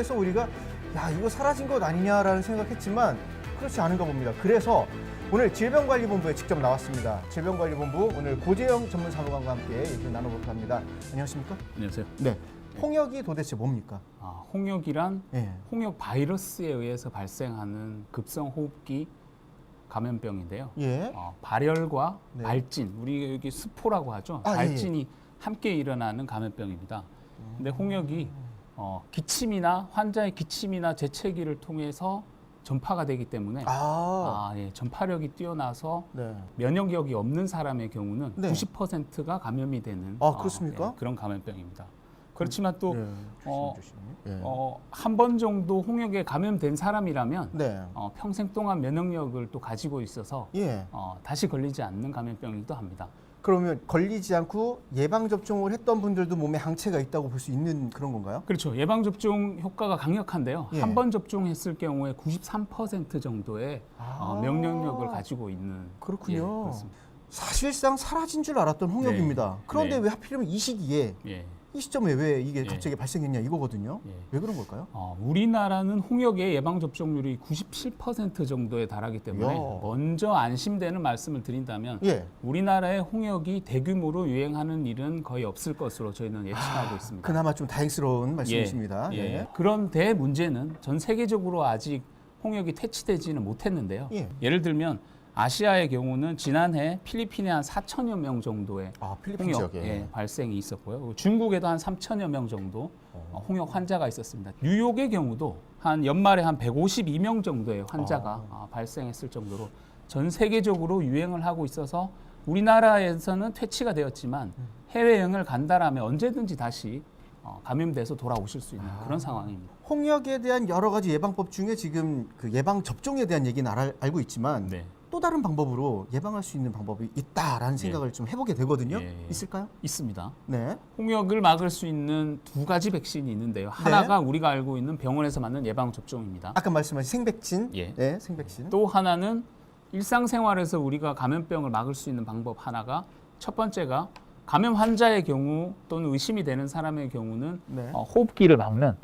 대해서 우리가 야 이거 사라진 것 아니냐라는 생각했지만 그렇지 않은가 봅니다. 그래서 오늘 질병관리본부에 직접 나왔습니다. 질병관리본부 오늘 고재영 전문사무관과 함께 얘기를 나눠볼까 합니다. 안녕하십니까? 안녕하세요. 네. 홍역이 도대체 뭡니까? 홍역이란 예. 홍역 바이러스에 의해서 발생하는 급성 호흡기 감염병인데요. 예. 발열과 네. 발진, 우리 여기 수포라고 하죠. 아, 발진이 함께 일어나는 감염병입니다. 근데 홍역이 기침이나 환자의 기침이나 재채기를 통해서 전파가 되기 때문에 전파력이 뛰어나서 네. 면역력이 없는 사람의 경우는 네. 90%가 감염이 되는 그렇습니까? 그런 감염병입니다. 그렇지만 또 조심. 예. 한 번 정도 홍역에 감염된 사람이라면 네. 평생 동안 면역력을 또 가지고 있어서 예. 다시 걸리지 않는 감염병이기도 합니다. 그러면 걸리지 않고 예방 접종을 했던 분들도 몸에 항체가 있다고 볼 수 있는 그런 건가요? 그렇죠. 예방 접종 효과가 강력한데요. 예. 한 번 접종했을 경우에 93% 정도의 면역력을 가지고 있는 그렇군요. 예, 그렇습니다. 사실상 사라진 줄 알았던 홍역입니다. 네. 그런데 네. 왜 하필이면 이 시기에 예. 이 시점에 왜 이게 예. 갑자기 발생했냐 이거거든요. 예. 왜 그런 걸까요? 우리나라는 홍역의 예방 접종률이 97% 정도에 달하기 때문에 이야. 먼저 안심되는 말씀을 드린다면 예. 우리나라의 홍역이 대규모로 유행하는 일은 거의 없을 것으로 저희는 예측하고 있습니다. 그나마 좀 다행스러운 말씀이십니다. 예. 네. 그런데 문제는 전 세계적으로 아직 홍역이 퇴치되지는 못했는데요. 예. 예를 들면 아시아의 경우는 지난해 필리핀에 한 4천여 명 정도의 필리핀 홍역 지역에. 발생이 있었고요. 중국에도 한 3천여 명 정도 홍역 환자가 있었습니다. 뉴욕의 경우도 한 연말에 한 152명 정도의 환자가 발생했을 정도로 전 세계적으로 유행을 하고 있어서 우리나라에서는 퇴치가 되었지만 해외여행을 간다라면 언제든지 다시 감염돼서 돌아오실 수 있는 그런 상황입니다. 홍역에 대한 여러 가지 예방법 중에 지금 그 예방 접종에 대한 얘기는 알고 있지만 네. 또 다른 방법으로 예방할 수 있는 방법이 있다라는 생각을 좀 해보게 되거든요. 예. 있을까요? 있습니다. 네. 홍역을 막을 수 있는 두 가지 백신이 있는데요. 하나가 우리가 알고 있는 병원에서 맞는 예방 접종입니다. 아까 말씀하신 생백신. 예. 네, 생백신. 또 하나는 일상생활에서 우리가 감염병을 막을 수 있는 방법 하나가 첫 번째가 감염 환자의 경우 또는 의심이 되는 사람의 경우는 네. 호흡기를 막는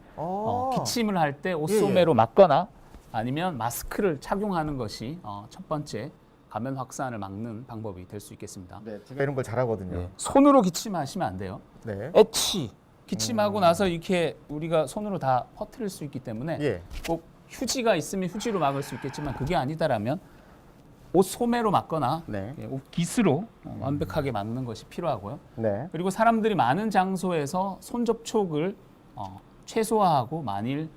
기침을 할 때 옷소매로 막거나 아니면 마스크를 착용하는 것이 첫 번째 감염 확산을 막는 방법이 될 수 있겠습니다. 네, 제가 이런 걸 잘하거든요. 손으로 기침하시면 안 돼요. 네. 애치 기침하고 나서 이렇게 우리가 손으로 다 퍼뜨릴 수 있기 때문에 예. 꼭 휴지가 있으면 휴지로 막을 수 있겠지만 그게 아니다라면 옷 소매로 막거나 네. 옷 깃으로 완벽하게 막는 것이 필요하고요. 네. 그리고 사람들이 많은 장소에서 손 접촉을 최소화하고 만일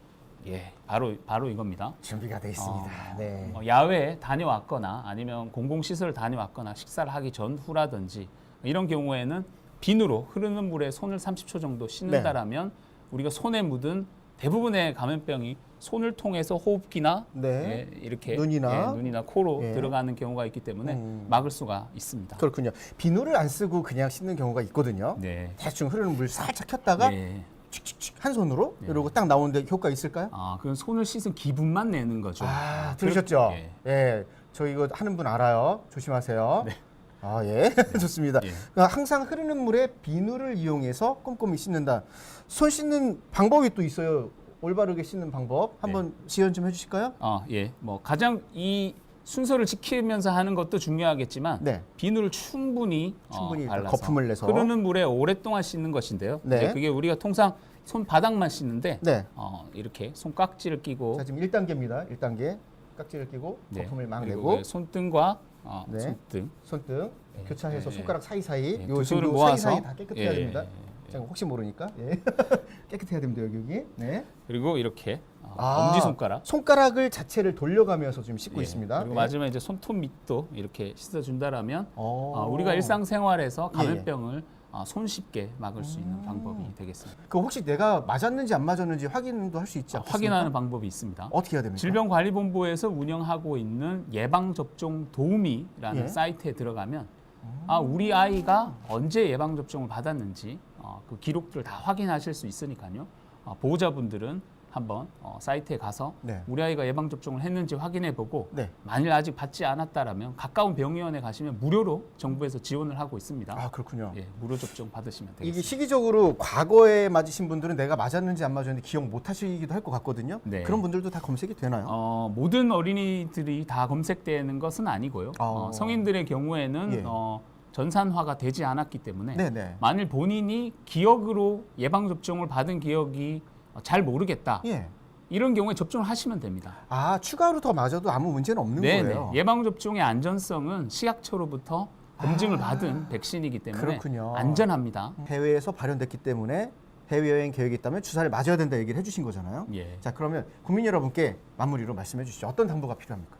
바로 이겁니다. 준비가 돼 있습니다. 네. 야외에 다녀왔거나 아니면 공공시설 다녀왔거나 식사를 하기 전후라든지 이런 경우에는 비누로 흐르는 물에 손을 30초 정도 씻는다라면 우리가 손에 묻은 대부분의 감염병이 손을 통해서 호흡기나 네. 이렇게 눈이나 코로 예. 들어가는 경우가 있기 때문에 막을 수가 있습니다. 그렇군요. 비누를 안 쓰고 그냥 씻는 경우가 있거든요. 네. 대충 흐르는 물 살짝 켰다가 예. 칙칙칙 한 손으로 이러고 딱 나오는데 효과 있을까요? 그건 손을 씻은 기분만 내는 거죠. 들으셨죠? 예. 예. 저 이거 하는 분 알아요. 조심하세요. 네. 예. 좋습니다. 예. 그러니까 항상 흐르는 물에 비누를 이용해서 꼼꼼히 씻는다. 손 씻는 방법이 또 있어요. 올바르게 씻는 방법. 한번 지원 좀 해주실까요? 가장 이 순서를 지키면서 하는 것도 중요하겠지만 네. 비누를 충분히 발라서 거품을 내서 흐르는 물에 오랫동안 씻는 것인데요. 네. 이제 그게 우리가 통상 손바닥만 씻는데 네. 이렇게 손깍지를 끼고 자, 지금 1단계입니다. 1단계. 깍지를 끼고 거품을 막 그리고 내고 손등과 네. 손등 교차해서 손가락 사이사이 두 손을 지금도 모아서 사이사이 다 깨끗해야 됩니다. 제가 혹시 모르니까 깨끗해야 됩니다. 여기. 네. 그리고 이렇게 엄지손가락 손가락을 자체를 돌려가면서 지금 씻고 있습니다. 그리고 마지막에 이제 손톱 밑도 이렇게 씻어준다라면 어. 우리가 일상생활에서 감염병을 손쉽게 막을 수 있는 방법이 되겠습니다. 그 혹시 내가 맞았는지 안 맞았는지 확인도 할 수 있지 않습니까? 확인하는 방법이 있습니다. 어떻게 해야 됩니까? 질병관리본부에서 운영하고 있는 예방접종 도우미라는 예. 사이트에 들어가면 우리 아이가 언제 예방접종을 받았는지 그 기록들을 다 확인하실 수 있으니까요. 보호자분들은 한번 사이트에 가서 네. 우리 아이가 예방접종을 했는지 확인해보고 네. 만일 아직 받지 않았다라면 가까운 병의원에 가시면 무료로 정부에서 지원을 하고 있습니다. 아, 그렇군요. 예, 무료 접종 받으시면 되겠습니다. 이게 시기적으로 과거에 맞으신 분들은 내가 맞았는지 안 맞았는지 기억 못 하시기도 할 것 같거든요. 네. 그런 분들도 다 검색이 되나요? 모든 어린이들이 다 검색되는 것은 아니고요. 성인들의 경우에는 예. 전산화가 되지 않았기 때문에 네네. 만일 본인이 기억으로 예방접종을 받은 기억이 잘 모르겠다. 예. 이런 경우에 접종을 하시면 됩니다. 아, 추가로 더 맞아도 아무 문제는 없는 거예요. 예방접종의 안전성은 식약처로부터 검증을 받은 백신이기 때문에 그렇군요. 안전합니다. 해외에서 발현됐기 때문에 해외여행 계획이 있다면 주사를 맞아야 된다 얘기를 해주신 거잖아요. 예. 자, 그러면 국민 여러분께 마무리로 말씀해 주시죠. 어떤 당부가 필요합니까?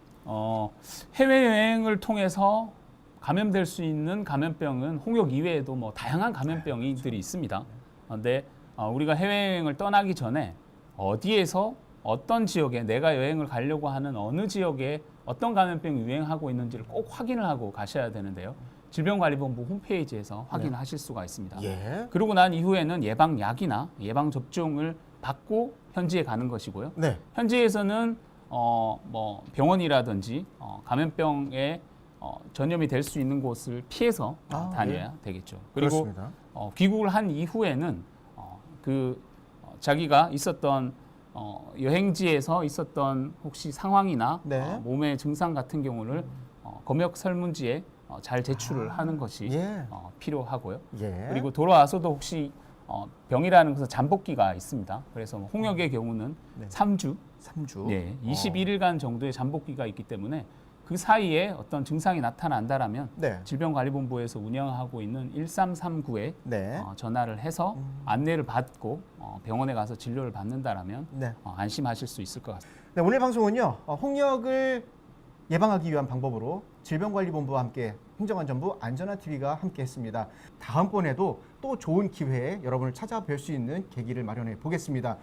해외여행을 통해서 감염될 수 있는 감염병은 홍역 이외에도 뭐 다양한 감염병들이 있습니다. 그런데 우리가 해외여행을 떠나기 전에 어디에서 어떤 지역에 내가 여행을 가려고 하는 어느 지역에 어떤 감염병이 유행하고 있는지를 꼭 확인을 하고 가셔야 되는데요. 질병관리본부 홈페이지에서 확인을 하실 수가 있습니다. 예. 그러고 난 이후에는 예방약이나 예방접종을 받고 현지에 가는 것이고요. 네. 현지에서는 뭐 병원이라든지 감염병에 전염이 될 수 있는 곳을 피해서 다녀야 되겠죠. 그리고 그렇습니다. 귀국을 한 이후에는 자기가 있었던 여행지에서 있었던 혹시 상황이나 네. 몸의 증상 같은 경우를 검역 설문지에 잘 제출을 하는 것이 예. 필요하고요. 예. 그리고 돌아와서도 혹시 병이라는 것은 잠복기가 있습니다. 그래서 홍역의 경우는 네. 3주, 3주. 네, 21일간 정도의 잠복기가 있기 때문에 그 사이에 어떤 증상이 나타난다라면 네. 질병관리본부에서 운영하고 있는 1339에 네. 전화를 해서 안내를 받고 병원에 가서 진료를 받는다라면 네. 안심하실 수 있을 것 같습니다. 네, 오늘 방송은요. 홍역을 예방하기 위한 방법으로 질병관리본부와 함께 행정안전부 안전한TV가 함께했습니다. 다음번에도 또 좋은 기회에 여러분을 찾아뵐 수 있는 계기를 마련해 보겠습니다.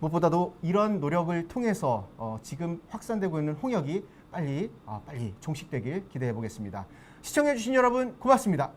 무엇보다도 이런 노력을 통해서 지금 확산되고 있는 홍역이 빨리 종식되길 기대해 보겠습니다. 시청해 주신 여러분 고맙습니다.